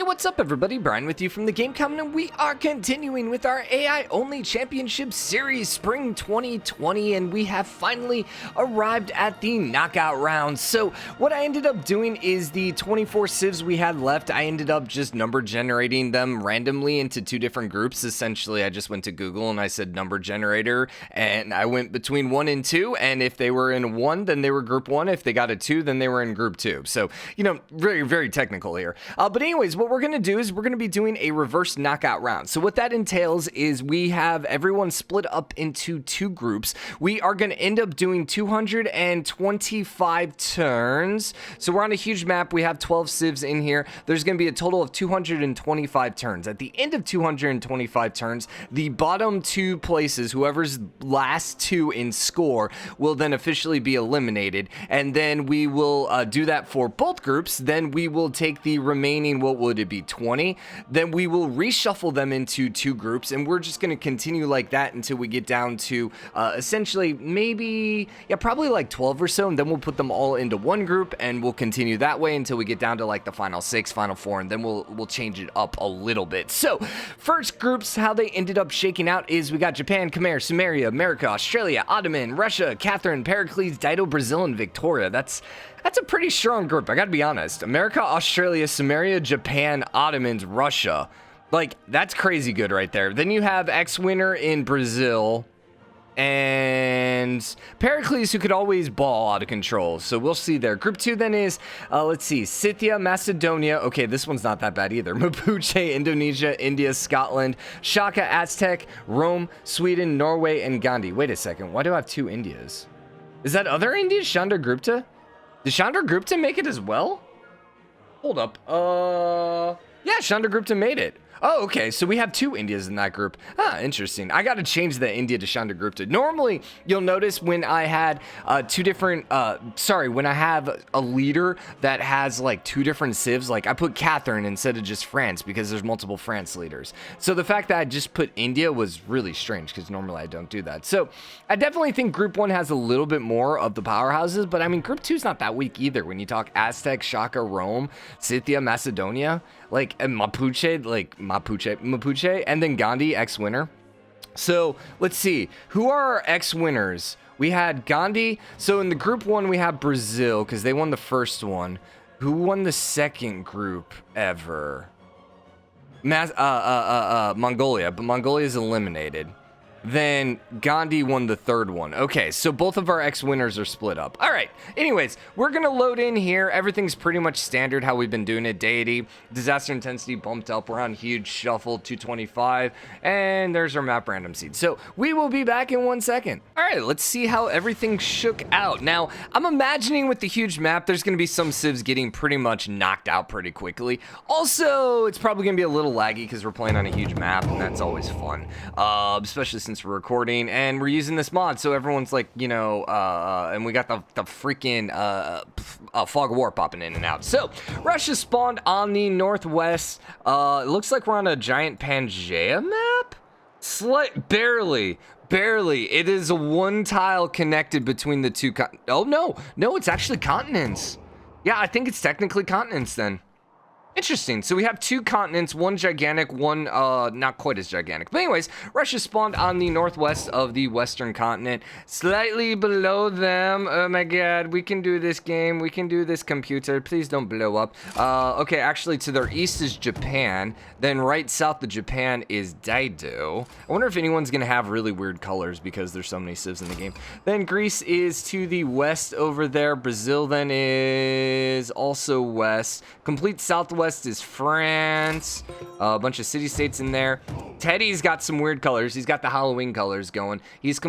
Hey, what's up everybody? Brian with you from TheGameCommon, and we are continuing with our AI-only championship series Spring 2020, and we have finally arrived at the knockout round. So what I ended up doing is the 24 civs we had left, I ended up just number generating them randomly into two different groups. Essentially, I just went to Google and I said number generator, and I went between 1 and 2, and if they were in 1, then they were group 1. If they got a 2, then they were in group 2. So, you know, very, very technical here. But anyways, what we're going to do is we're going to be doing a reverse knockout round. So what that entails is we have everyone split up into two groups. We are going to end up doing 225 turns. So we're on a huge map. We have 12 civs in here. There's going to be a total of 225 turns. At the end of 225 turns, the bottom two places, whoever's last two in score, will then officially be eliminated. And then we will do that for both groups. Then we will take the remaining, what would it be, 20, then we will reshuffle them into two groups, and we're just going to continue like that until we get down to essentially maybe, yeah, probably like 12 or so, and then we'll put them all into one group, and we'll continue that way until we get down to like the final 6, final 4, and then we'll change it up a little bit. So first groups, how they ended up shaking out is we got Japan, Khmer, Sumeria, America, Australia, Ottoman, Russia, Catherine, Pericles, Dido, Brazil, and Victoria. That's a pretty strong group, I gotta be honest. America, Australia, Sumeria, Japan, Ottomans, Russia. Like, that's crazy good right there. Then you have X-Winner in Brazil, and Pericles, who could always ball out of control. So we'll see there. Group 2 then is, let's see, Scythia, Macedonia. Okay, this one's not that bad either. Mapuche, Indonesia, India, Scotland, Shaka, Aztec, Rome, Sweden, Norway, and Gandhi. Wait a second, why do I have two Indias? Is that other India, Chandragupta? Did Chandragupta make it as well? Hold up. Yeah, Chandragupta made it. Oh, okay, so we have two Indias in that group. Ah, interesting. I gotta change the India to Chandragupta. Normally, you'll notice when I had when I have a leader that has like two different civs, like I put Catherine instead of just France because there's multiple France leaders. So the fact that I just put India was really strange because normally I don't do that. So I definitely think group 1 has a little bit more of the powerhouses, but I mean, group 2 is not that weak either. When you talk Aztec, Shaka, Rome, Scythia, Macedonia, like, and Mapuche, and then Gandhi, X-Winner. So let's see, who are our X-Winners? We had Gandhi. So in the group 1, we have Brazil because they won the first one. Who won the second group ever? Mongolia, but Mongolia is eliminated. Then Gandhi won the third one. Okay, so both of our X-Winners are split up. All right, anyways, we're going to load in here. Everything's pretty much standard how we've been doing it. Deity, disaster intensity bumped up. We're on huge shuffle, 225. And there's our map random seed. So we will be back in 1 second. All right, let's see how everything shook out. Now, I'm imagining with the huge map, there's going to be some civs getting pretty much knocked out pretty quickly. Also, it's probably going to be a little laggy because we're playing on a huge map, and that's always fun. Especially since we're recording and we're using this mod, so everyone's like, you know, and we got the freaking fog of war popping in and out. So Russia spawned on the northwest. It looks like we're on a giant Pangea map. Barely. It is a one tile connected between the two. Oh no, it's actually continents. Yeah, I think it's technically continents then. Interesting. So we have two continents, one gigantic, one not quite as gigantic. But anyways, Russia spawned on the northwest of the western continent, slightly below them. Oh my god, we can do this game. We can do this computer. Please don't blow up. Okay, actually to their east is Japan. Then right south of Japan is Dido. I wonder if anyone's going to have really weird colors because there's so many civs in the game. Then Greece is to the west over there. Brazil then is also west. Complete southwest is France. A bunch of city-states in there. Teddy's got some weird colors. He's got the Halloween colors going. He's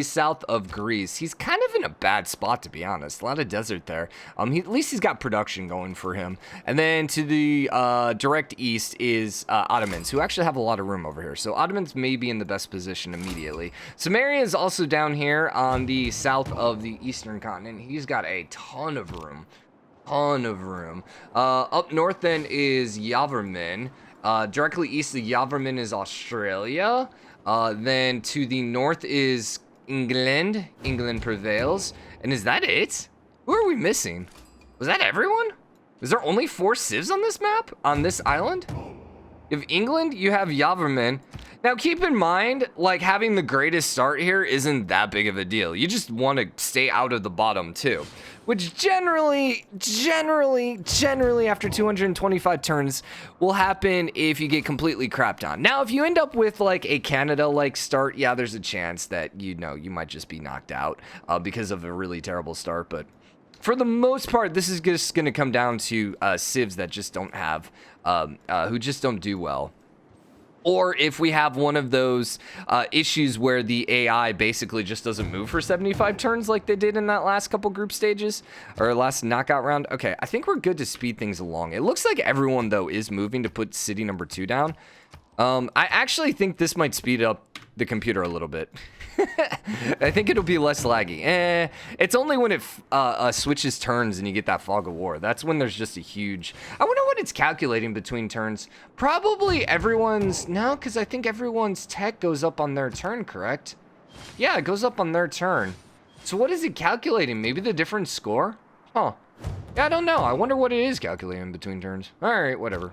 south of Greece. He's kind of in a bad spot, to be honest. A lot of desert there. At least he's got production going for him. And then to the direct east is Ottomans, who actually have a lot of room over here. So Ottomans may be in the best position immediately. Sumeria is also down here on the south of the eastern continent. He's got a ton of room. Up north then is Yaverman. Directly east of Yaverman is Australia. Then to the north is England. England prevails. And is that it? Who are we missing? Was that everyone? Is there only 4 civs on this map? On this island? You have England, you have Yaverman. Now keep in mind, like having the greatest start here isn't that big of a deal. You just want to stay out of the bottom too. Which generally after 225 turns will happen if you get completely crapped on. Now, if you end up with like a Canada-like start, yeah, there's a chance that, you know, you might just be knocked out because of a really terrible start. But for the most part, this is just going to come down to civs that just don't have, who just don't do well. Or if we have one of those issues where the AI basically just doesn't move for 75 turns like they did in that last couple group stages or last knockout round. Okay, I think we're good to speed things along. It looks like everyone, though, is moving to put city number 2 down. I actually think this might speed up the computer a little bit. I think it'll be less laggy. It's only when it switches turns and you get that fog of war. That's when there's just a huge... I wonder what it's calculating between turns. Probably everyone's... No, because I think everyone's tech goes up on their turn, correct? Yeah, it goes up on their turn. So what is it calculating? Maybe the different score? Huh. Yeah, I don't know. I wonder what it is calculating between turns. All right, whatever.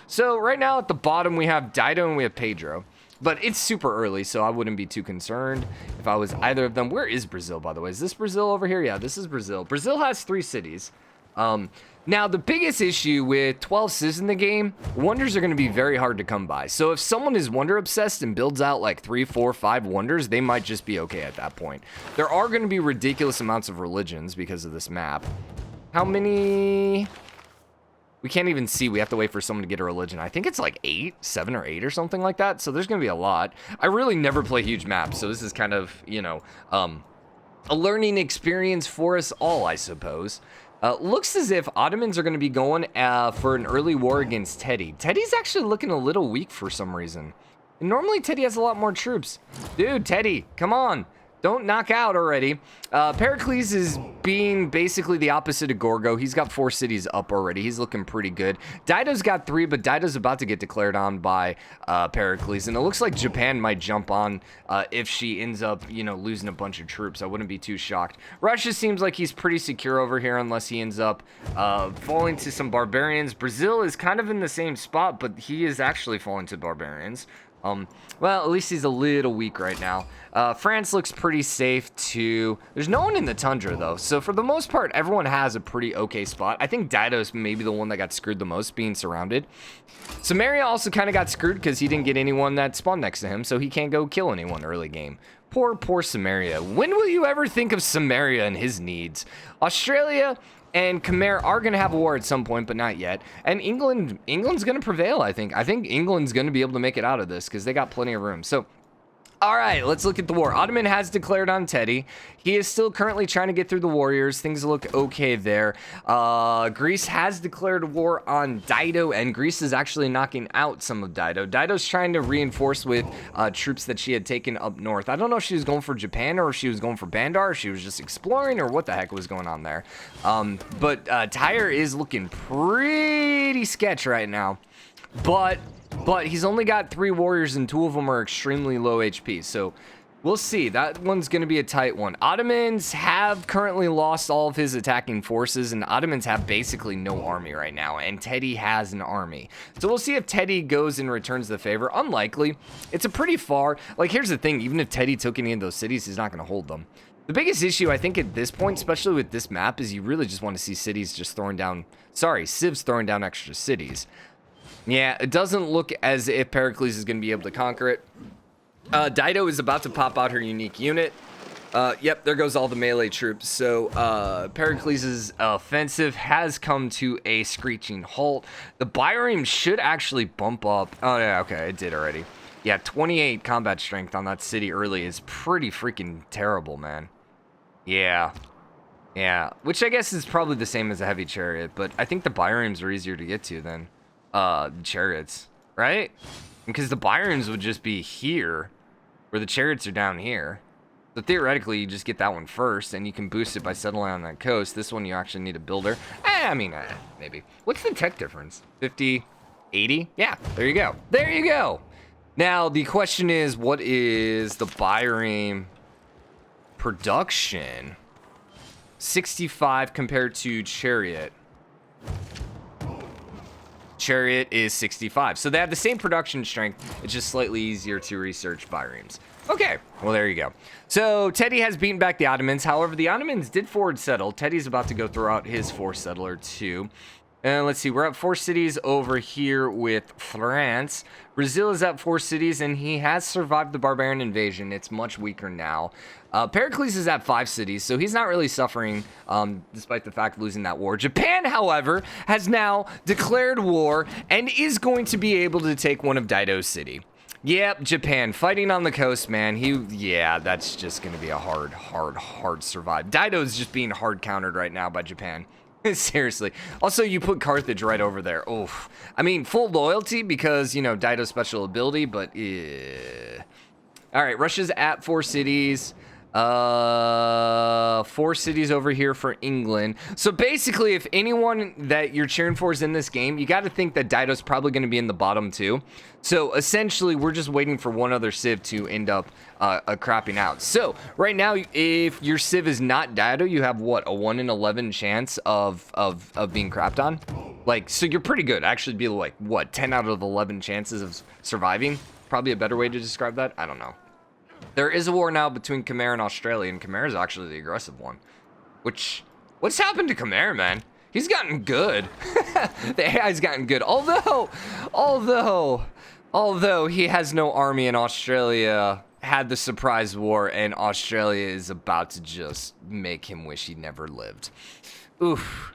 So right now at the bottom we have Dido and we have Pedro. But it's super early, so I wouldn't be too concerned if I was either of them. Where is Brazil, by the way? Is this Brazil over here? Yeah, this is Brazil. Brazil has 3 cities. Now, the biggest issue with 12 civs in the game, wonders are going to be very hard to come by. So if someone is wonder obsessed and builds out like 3, 4, 5 wonders, they might just be okay at that point. There are going to be ridiculous amounts of religions because of this map. How many... We can't even see. We have to wait for someone to get a religion. I think it's like 7 or 8 or something like that. So there's going to be a lot. I really never play huge maps. So this is kind of, you know, a learning experience for us all, I suppose. Looks as if Ottomans are going to be going for an early war against Teddy. Teddy's actually looking a little weak for some reason. And normally Teddy has a lot more troops. Dude, Teddy, come on. Don't knock out already. Pericles is being basically the opposite of Gorgo. He's got 4 cities up already. He's looking pretty good. Dido's got 3, but Dido's about to get declared on by Pericles. And it looks like Japan might jump on if she ends up, you know, losing a bunch of troops. I wouldn't be too shocked. Russia seems like he's pretty secure over here unless he ends up falling to some barbarians. Brazil is kind of in the same spot, but he is actually falling to barbarians. Well, at least he's a little weak right now. France looks pretty safe too. There's no one in the tundra though, so for the most part, everyone has a pretty okay spot. I think Dido's maybe the one that got screwed the most, being surrounded. Sumeria also kind of got screwed because he didn't get anyone that spawned next to him, so he can't go kill anyone early game. Poor Sumeria. When will you ever think of Sumeria and his needs? Australia and Khmer are going to have a war at some point, but not yet. And England's going to prevail, I think. I think England's going to be able to make it out of this because they got plenty of room. So, all right, let's look at the war. Ottoman has declared on Teddy. He is still currently trying to get through the warriors. Things look okay there. Greece has declared war on Dido, and Greece is actually knocking out some of Dido. Dido's trying to reinforce with troops that she had taken up north. I don't know if she was going for Japan or if she was going for Bandar, or she was just exploring, or what the heck was going on there. But Tyre is looking pretty sketch right now. But he's only got 3 warriors and 2 of them are extremely low HP. So we'll see. That one's going to be a tight one. Ottomans have currently lost all of his attacking forces, and Ottomans have basically no army right now. And Teddy has an army. So we'll see if Teddy goes and returns the favor. Unlikely. It's a pretty far... Like, here's the thing. Even if Teddy took any of those cities, he's not going to hold them. The biggest issue, I think, at this point, especially with this map, is you really just want to see cities just throwing down... Sorry, civs throwing down extra cities. Yeah, it doesn't look as if Pericles is going to be able to conquer it. Dido is about to pop out her unique unit. Yep, there goes all the melee troops. So Pericles' offensive has come to a screeching halt. The Byrame should actually bump up. Oh, yeah, okay, it did already. Yeah, 28 combat strength on that city early is pretty freaking terrible, man. Yeah. Yeah, which I guess is probably the same as a heavy chariot, but I think the Byrames are easier to get to than... chariots, right? Because the Byrames would just be here, where the chariots are down here. So theoretically, you just get that one first, and you can boost it by settling on that coast. This one, you actually need a builder. Maybe. What's the tech difference? 50, 80? Yeah, there you go. There you go. Now, the question is, what is the Byrame production? 65 compared to chariot. chariot is 65. So they have the same production strength. It's just slightly easier to research biremes. Okay, well, there you go. So Teddy has beaten back the Ottomans. However, the Ottomans did forward settle. Teddy's about to go throw out his force settler too. And let's see, we're at 4 cities over here with France. Brazil is at 4 cities, and he has survived the barbarian invasion. It's much weaker now. Pericles is at 5 cities, so he's not really suffering, despite the fact of losing that war. Japan, however, has now declared war and is going to be able to take one of Dido's city. Yep, Japan fighting on the coast, man. Yeah, that's just going to be a hard survive. Dido's just being hard countered right now by Japan. Seriously. Also, you put Carthage right over there. Oof. I mean, full loyalty because, you know, Dido's special ability, but all right, Russia's at 4 cities. 4 cities over here for England. So basically, if anyone that you're cheering for is in this game, you got to think that Dido's probably going to be in the bottom too. So essentially, we're just waiting for one other civ to end up crapping out. So right now, if your civ is not Dido, you have what, a 1 in 11 chance of being crapped on. Like, so you're pretty good. Actually, be like what, 10 out of 11 chances of surviving. Probably a better way to describe that. I don't know. There is a war now between Khmer and Australia, and Khmer is actually the aggressive one. What's happened to Khmer, man? He's gotten good. The AI's gotten good. Although he has no army and Australia had the surprise war, and Australia is about to just make him wish he never lived. Oof.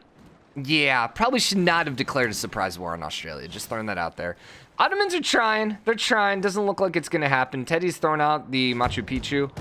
Yeah, probably should not have declared a surprise war on Australia. Just throwing that out there. Ottomans are trying. They're trying. Doesn't look like it's going to happen. Teddy's throwing out the Machu Picchu,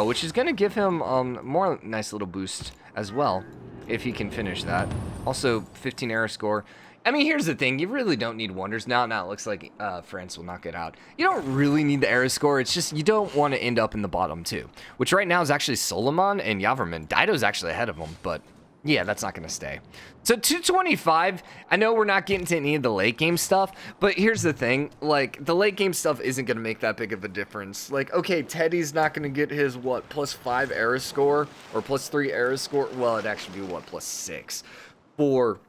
which is going to give him more nice little boost as well, if he can finish that. Also, 15 error score. I mean, here's the thing. You really don't need wonders. Now it looks like France will knock it out. You don't really need the error score. It's just you don't want to end up in the bottom two, which right now is actually Solomon and Yaverman. Dido's actually ahead of him, but yeah, that's not going to stay. So 225, I know we're not getting to any of the late game stuff, but here's the thing. Like, the late game stuff isn't going to make that big of a difference. Like, okay, Teddy's not going to get his, what, +5 error score or +3 error score. Well, it'd actually be, what, +6 for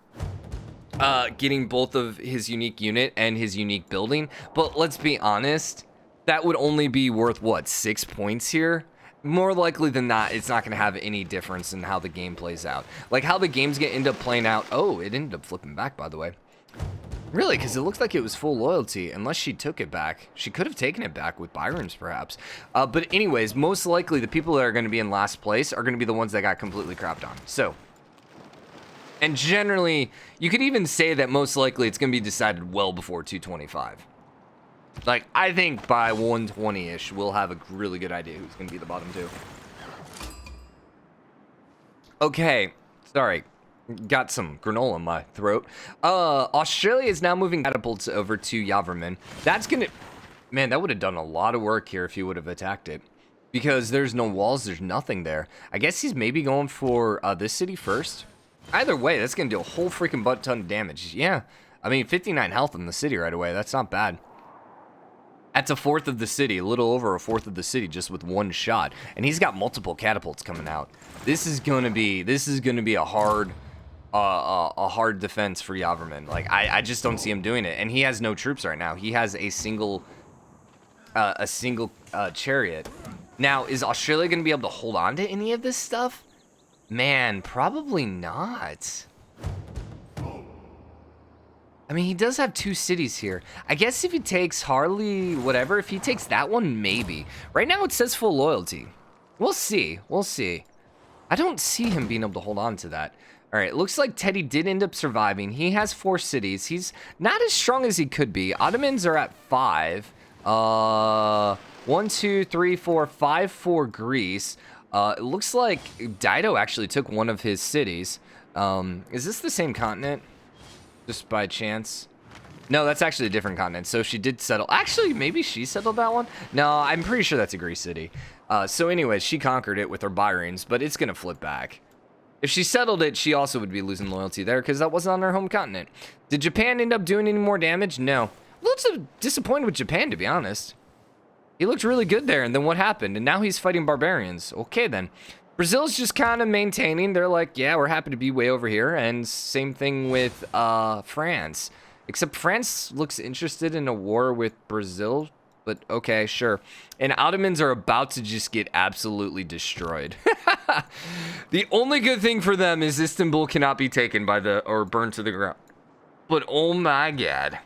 getting both of his unique unit and his unique building. But let's be honest, that would only be worth, what, 6 points here? More likely than not, it's not going to have any difference in how the game plays out. Like, how the game's going to end up playing out. Oh, it ended up flipping back, by the way. Really, because it looks like it was full loyalty, unless she took it back. She could have taken it back with Byron's, perhaps. But anyways, most likely, the people that are going to be in last place are going to be the ones that got completely crapped on. So, and generally, you could even say that most likely it's going to be decided well before 225. Like, I think by 120-ish, we'll have a really good idea who's going to be the bottom two. Okay, sorry. Got some granola in my throat. Australia is now moving catapults over to Yaverman. That's going to... Man, that would have done a lot of work here if he would have attacked it. Because there's no walls, there's nothing there. I guess he's maybe going for this city first. Either way, that's going to do a whole freaking butt ton of damage. Yeah, I mean, 59 health in the city right away. That's not bad. That's a fourth of the city, a little over a fourth of the city just with one shot. And he's got multiple catapults coming out. This is gonna be a hard defense for Yaverman. Like, I just don't see him doing it. And he has no troops right now. He has a single chariot. Now, is Australia gonna be able to hold on to any of this stuff? Man, probably not. I mean, he does have 2 cities here. I guess if he takes Harley, whatever, if he takes that one, maybe. Right now it says full loyalty. We'll see. We'll see. I don't see him being able to hold on to that. All right, looks like Teddy did end up surviving. He has 4 cities. He's not as strong as he could be. Ottomans are at 5. 1, 2, 3, 4, 5 for Greece. It looks like Dido actually took one of his cities. Is this the same continent? Just by chance. No, that's actually a different continent. So she did settle. Actually, maybe she settled that one. No, I'm pretty sure that's a Greece city. So anyways, she conquered it with her Byrenes, but it's going to flip back. If she settled it, she also would be losing loyalty there because that wasn't on her home continent. Did Japan end up doing any more damage? No. A little disappointed with Japan, to be honest. He looked really good there, and then what happened? And now he's fighting barbarians. Okay, then. Brazil's just kind of maintaining. They're like, yeah, we're happy to be way over here. And same thing with France. Except France looks interested in a war with Brazil. But okay, sure. And Ottomans are about to just get absolutely destroyed. The only good thing for them is Istanbul cannot be taken by or burned to the ground. But oh my god.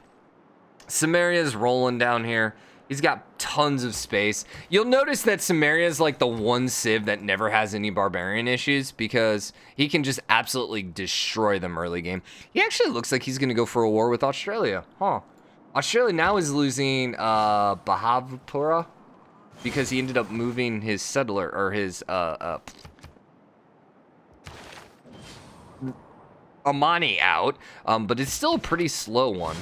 Sumeria's rolling down here. He's got tons of space. You'll notice that Sumeria is like the one civ that never has any barbarian issues because he can just absolutely destroy them early game. He actually looks like he's going to go for a war with Australia. Huh. Australia now is losing Bahavapura because he ended up moving his settler or his Amani out, but it's still a pretty slow one.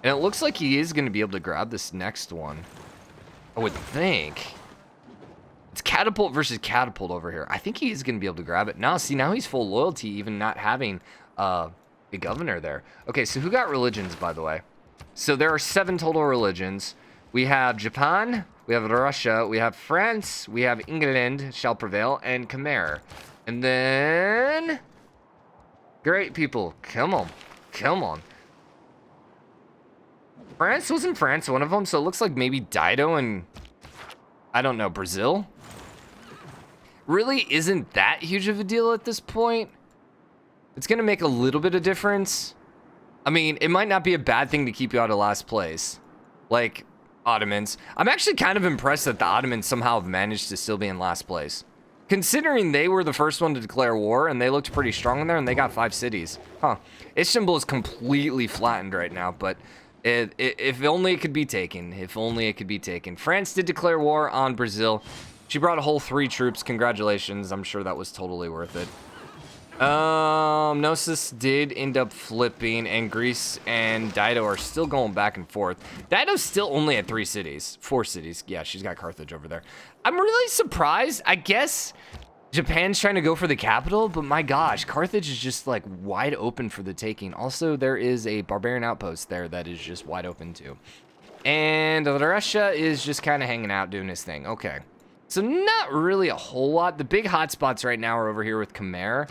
And it looks like he is going to be able to grab this next one. I would think. It's catapult versus catapult over here. I think he is going to be able to grab it. Now, see, now he's full loyalty, even not having a governor there. Okay, so who got religions, by the way? So there are 7 total religions. We have Japan, we have Russia, we have France, we have England shall prevail, and Khmer. And then... Great people, come on, come on. France, wasn't France one of them? So it looks like maybe Dido and, I don't know, Brazil? Really isn't that huge of a deal at this point. It's going to make a little bit of difference. I mean, it might not be a bad thing to keep you out of last place. Like, Ottomans. I'm actually kind of impressed that the Ottomans somehow have managed to still be in last place. Considering they were the first one to declare war, and they looked pretty strong in there, and they got 5 cities. Huh. Istanbul is completely flattened right now, but... If only it could be taken. If only it could be taken. France did declare war on Brazil. She brought a whole 3 troops. Congratulations. I'm sure that was totally worth it. Gnosis did end up flipping, and Greece and Dido are still going back and forth. Dido's still only at 3 cities. 4 cities. Yeah, she's got Carthage over there. I'm really surprised. I guess Japan's trying to go for the capital, but my gosh, Carthage is just like wide open for the taking. Also, there is a barbarian outpost there that is just wide open too. And Russia is just kind of hanging out doing his thing. Okay. So not really a whole lot. The big hotspots right now are over here with Khmer.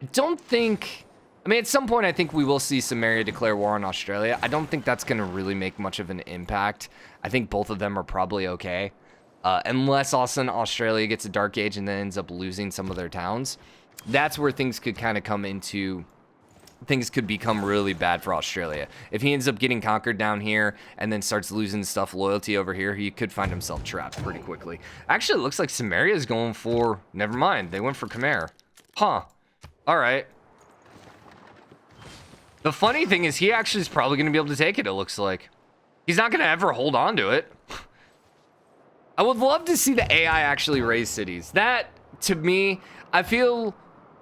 I don't think... I mean, at some point, I think we will see Sumeria declare war on Australia. I don't think that's going to really make much of an impact. I think both of them are probably okay. Unless all of a sudden Australia gets a dark age and then ends up losing some of their towns. That's where things could kind of come into... Things could become really bad for Australia. If he ends up getting conquered down here and then starts losing stuff loyalty over here, he could find himself trapped pretty quickly. Actually, it looks like Sumeria is going for... Never mind, they went for Khmer. Huh. Alright. The funny thing is he actually is probably going to be able to take it, it looks like. He's not going to ever hold on to it. I would love to see the AI actually raise cities. That, to me, I feel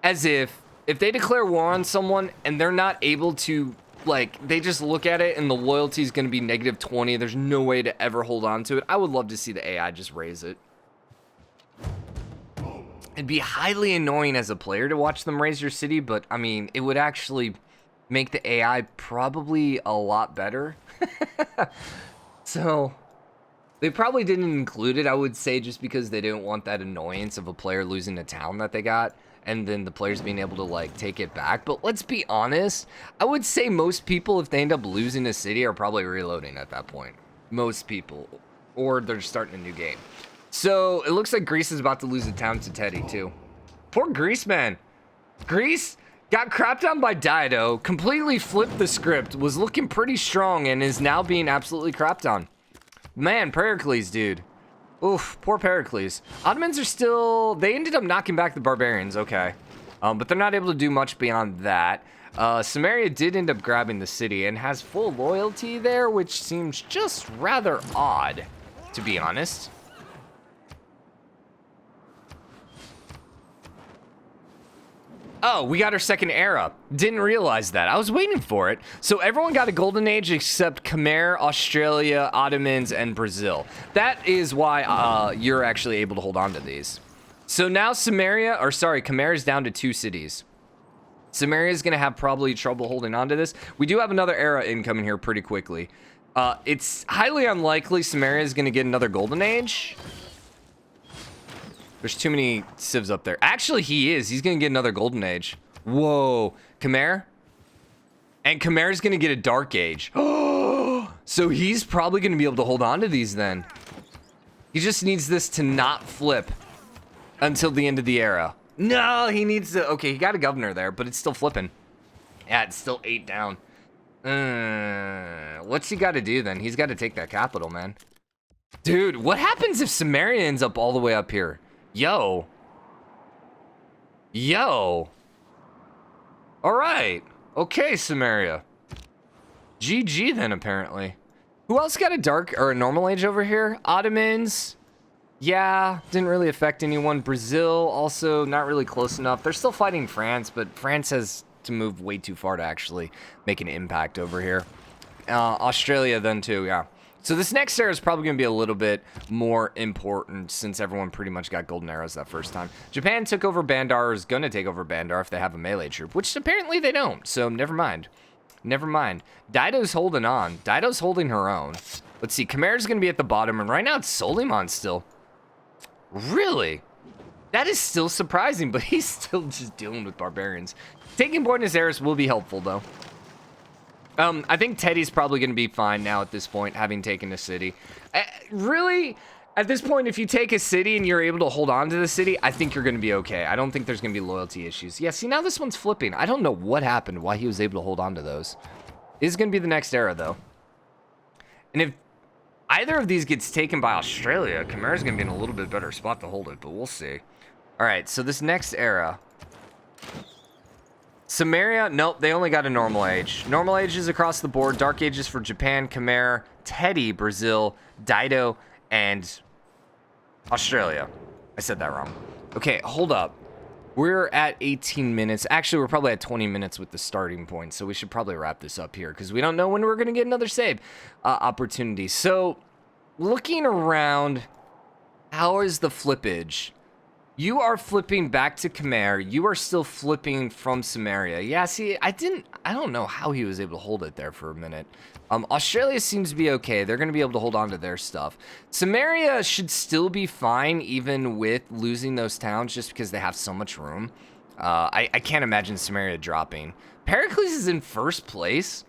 as if they declare war on someone and they're not able to, like, they just look at it and the loyalty is going to be -20. There's no way to ever hold on to it. I would love to see the AI just raise it. It'd be highly annoying as a player to watch them raise your city, but, I mean, it would actually make the AI probably a lot better. So... They probably didn't include it, I would say, just because they didn't want that annoyance of a player losing a town that they got, and then the players being able to, like, take it back. But let's be honest, I would say most people, if they end up losing a city, are probably reloading at that point. Most people. Or they're starting a new game. So, it looks like Greece is about to lose a town to Teddy, too. Poor Greece, man. Greece got crapped on by Dido, completely flipped the script, was looking pretty strong, and is now being absolutely crapped on. Man, Pericles, dude. Oof, poor Pericles. Ottomans are still... They ended up knocking back the barbarians, okay. But they're not able to do much beyond that. Sumeria did end up grabbing the city and has full loyalty there, which seems just rather odd, to be honest. Oh, we got our second era. Didn't realize that. I was waiting for it. So everyone got a golden age except Khmer, Australia, Ottomans, and Brazil. That is why you're actually able to hold on to these. So now Khmer is down to 2 cities. Sumeria is going to have probably trouble holding on to this. We do have another era incoming here pretty quickly. It's highly unlikely Sumeria is going to get another golden age. There's too many civs up there. Actually, he is. He's going to get another golden age. Whoa. Khmer? And Khmer's going to get a dark age. So he's probably going to be able to hold on to these then. He just needs this to not flip until the end of the era. No, he needs to... Okay, he got a governor there, but it's still flipping. Yeah, it's still 8 down. What's he got to do then? He's got to take that capital, man. Dude, what happens if Sumeria ends up all the way up here? Yo. All right. Okay, Sumeria. GG then, apparently. Who else got a dark or a normal age over here? Ottomans. Yeah, didn't really affect anyone. Brazil, also not really close enough. They're still fighting France, but France has to move way too far to actually make an impact over here. Australia then too, yeah. So this next era is probably going to be a little bit more important since everyone pretty much got golden arrows that first time. Japan took over Bandar, or is going to take over Bandar if they have a melee troop, which apparently they don't, so never mind. Never mind. Dido's holding on. Dido's holding her own. Let's see, Khmer's going to be at the bottom, and right now it's Soliman still. Really? That is still surprising, but he's still just dealing with barbarians. Taking Buenos Aires will be helpful, though. I think Teddy's probably going to be fine now at this point, having taken a city. Really, at this point, if you take a city and you're able to hold on to the city, I think you're going to be okay. I don't think there's going to be loyalty issues. Yeah, see, now this one's flipping. I don't know what happened, why he was able to hold on to those. This is going to be the next era, though. And if either of these gets taken by Australia, Khmer's going to be in a little bit better spot to hold it, but we'll see. All right, so this next era... Sumeria, nope, they only got a normal age. Normal ages across the board. Dark ages for Japan, Khmer, Teddy, Brazil, Dido, and Australia. I said that wrong. Okay, hold up. We're at 18 minutes. Actually, we're probably at 20 minutes with the starting point, so we should probably wrap this up here because we don't know when we're going to get another save opportunity. So, looking around, how is the flippage? You are flipping back to Khmer. You are still flipping from Sumeria. Yeah, see, I don't know how he was able to hold it there for a minute. Australia seems to be okay. They're going to be able to hold on to their stuff. Sumeria should still be fine, even with losing those towns, just because they have so much room. I can't imagine Sumeria dropping. Pericles is in first place.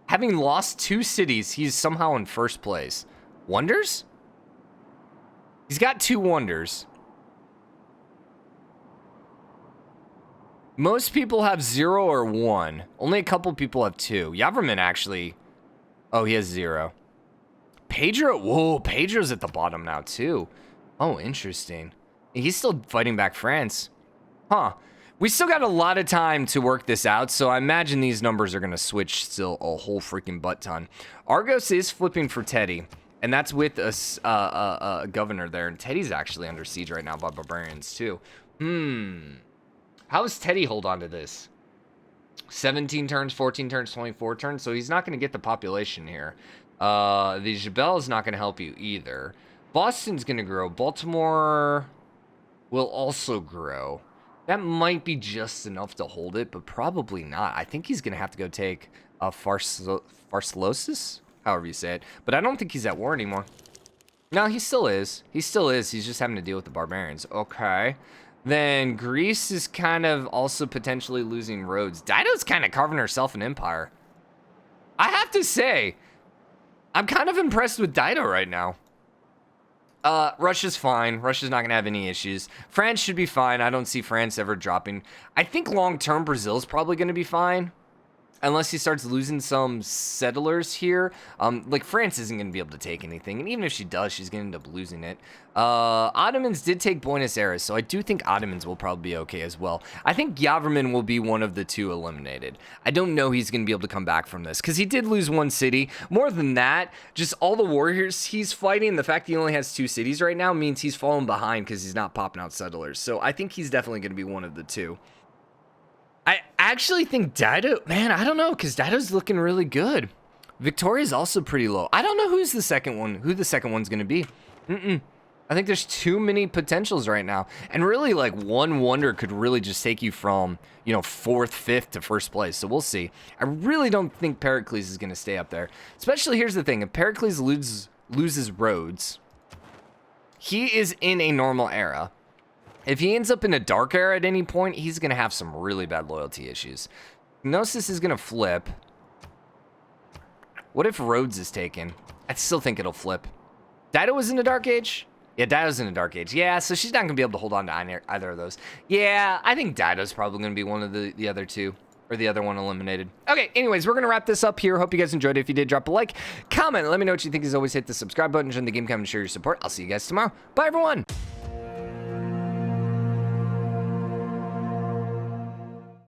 Having lost 2 cities, he's somehow in first place. Wonders? He's got 2 wonders. Most people have 0 or 1. Only a couple people have 2. Yaverman actually... Oh, he has 0. Pedro... Whoa, Pedro's at the bottom now, too. Oh, interesting. He's still fighting back France. Huh. We still got a lot of time to work this out, so I imagine these numbers are going to switch still a whole freaking butt ton. Argos is flipping for Teddy, and that's with a governor there, and Teddy's actually under siege right now by barbarians, too. How does Teddy hold on to this? 17 turns, 14 turns, 24 turns, so he's not going to get the population here. The Jebel is not going to help you either. Boston's going to grow. Baltimore will also grow. That might be just enough to hold it, but probably not. I think he's going to have to go take Pharsalos, however you say it. But I don't think he's at war anymore. No, he still is. He still is. He's just having to deal with the barbarians. Okay. Then Greece is kind of also potentially losing roads. Dido's kind of carving herself an empire. I have to say, I'm kind of impressed with Dido right now. Russia's fine. Russia's not going to have any issues. France should be fine. I don't see France ever dropping. I think long-term Brazil's probably going to be fine. Unless he starts losing some settlers here. Like, France isn't going to be able to take anything. And even if she does, she's going to end up losing it. Ottomans did take Buenos Aires, so I do think Ottomans will probably be okay as well. I think Yaverman will be one of the 2 eliminated. I don't know he's going to be able to come back from this, because he did lose 1 city. More than that, just all the warriors he's fighting, the fact that he only has 2 cities right now means he's falling behind because he's not popping out settlers. So I think he's definitely going to be one of the 2. I actually think Dido, man, I don't know, because Dido's looking really good. Victoria's also pretty low. I don't know who the second one's going to be. I think there's too many potentials right now. And really, like, one wonder could really just take you from, you know, 4th, 5th to 1st place. So we'll see. I really don't think Pericles is going to stay up there. Especially, here's the thing. If Pericles loses roads, he is in a normal era. If he ends up in a dark era at any point, he's going to have some really bad loyalty issues. Gnosis is going to flip. What if Rhodes is taken? I still think it'll flip. Dido was in the Dark Age? Yeah, Dido's in the Dark Age. Yeah, so she's not going to be able to hold on to either of those. Yeah, I think Dido's probably going to be one of the other two. Or the other one eliminated. Okay, anyways, we're going to wrap this up here. Hope you guys enjoyed it. If you did, drop a like, comment, let me know what you think. As always, hit the subscribe button, join the game, comment, and share your support. I'll see you guys tomorrow. Bye, everyone.